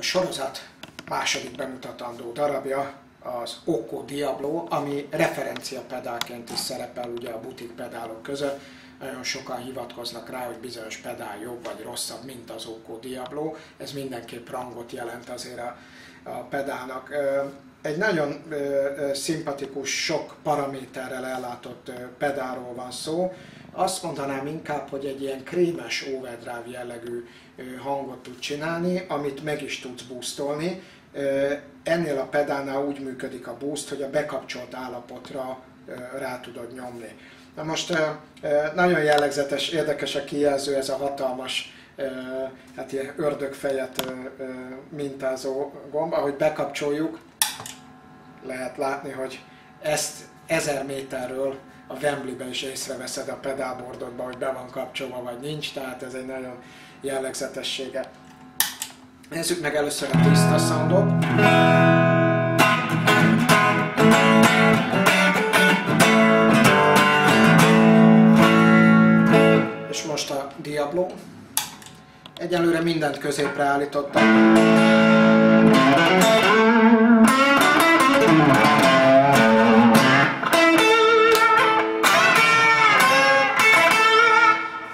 sorozat második bemutatandó darabja az Occo Diablo, ami referencia pedálként is szerepel ugye a butik pedálok között. Nagyon sokan hivatkoznak rá, hogy bizonyos pedál jobb vagy rosszabb, mint az Occo Diablo. Ez mindenképp rangot jelent azért a pedálnak. Egy nagyon szimpatikus, sok paraméterrel ellátott pedálról van szó. Azt mondanám inkább, hogy egy ilyen krémes overdrive jellegű hangot tud csinálni, amit meg is tudsz boostolni. Ennél a pedálnál úgy működik a boost, hogy a bekapcsolt állapotra rá tudod nyomni. Na most nagyon jellegzetes, érdekes a kijelző, ez a hatalmas, hát ilyen ördögfejet mintázó gomb. Ahogy bekapcsoljuk, lehet látni, hogy ezt 1000 méterről a Wembleyben is észreveszed a pedálbordodba, hogy be van kapcsolva vagy nincs, tehát ez egy nagyon jellegzetessége. Nézzük meg először a tiszta soundot. És most a Diablo. Egyelőre mindent középre állítottam.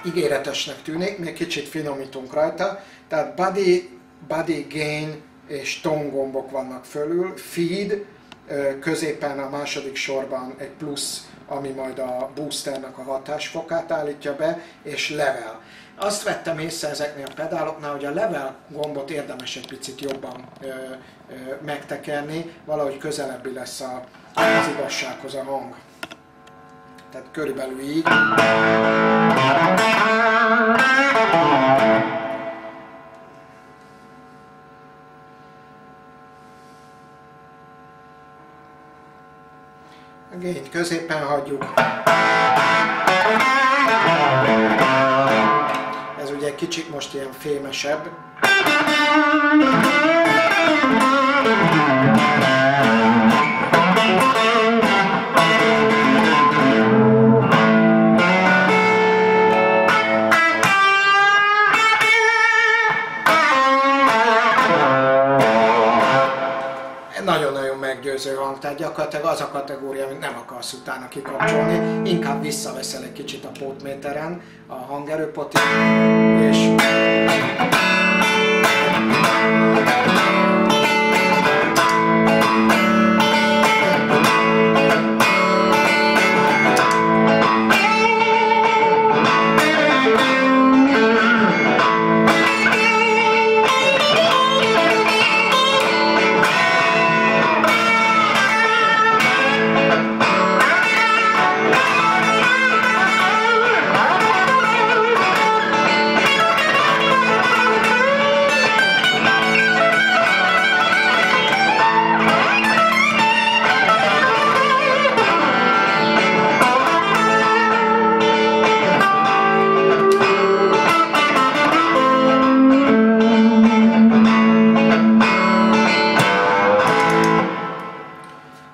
Ígéretesnek tűnik, még kicsit finomítunk rajta. Tehát body, gain és tone gombok vannak fölül, feed, középen a második sorban egy plusz, ami majd a boosternek a hatásfokát állítja be, és level. Azt vettem észre ezeknél a pedáloknál, hogy a level gombot érdemes egy picit jobban megtekerni, valahogy közelebbi lesz az igazsághoz a hang. Tehát körülbelül így. A gain középen hagyjuk. Ez ugye egy kicsit most ilyen fémesebb. Nagyon-nagyon meggyőző hang, tehát gyakorlatilag az a kategória, amit nem akarsz utána kikapcsolni, inkább visszaveszel egy kicsit a potméteren, a hangerőpotig, és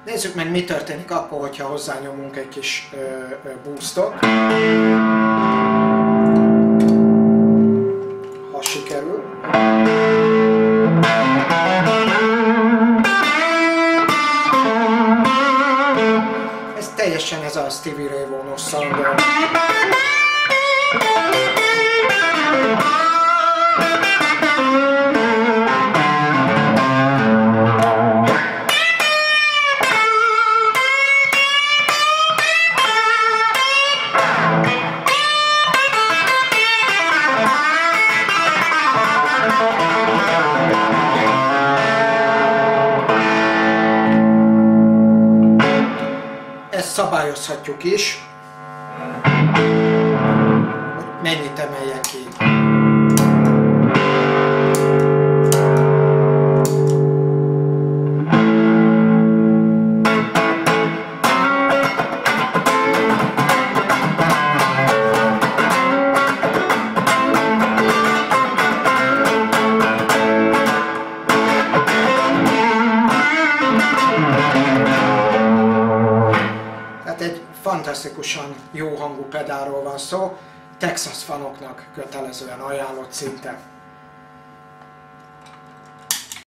nézzük meg, mi történik akkor, hogyha hozzányomunk egy kis boostot. Ha sikerül. Ez teljesen ez a Stevie Ray Vaughan-os sound. Ezt szabályozhatjuk is, hogy mennyit emeljen ki. Fantasztikusan jó hangú pedálról van szó, Texas fanoknak kötelezően ajánlott szinte.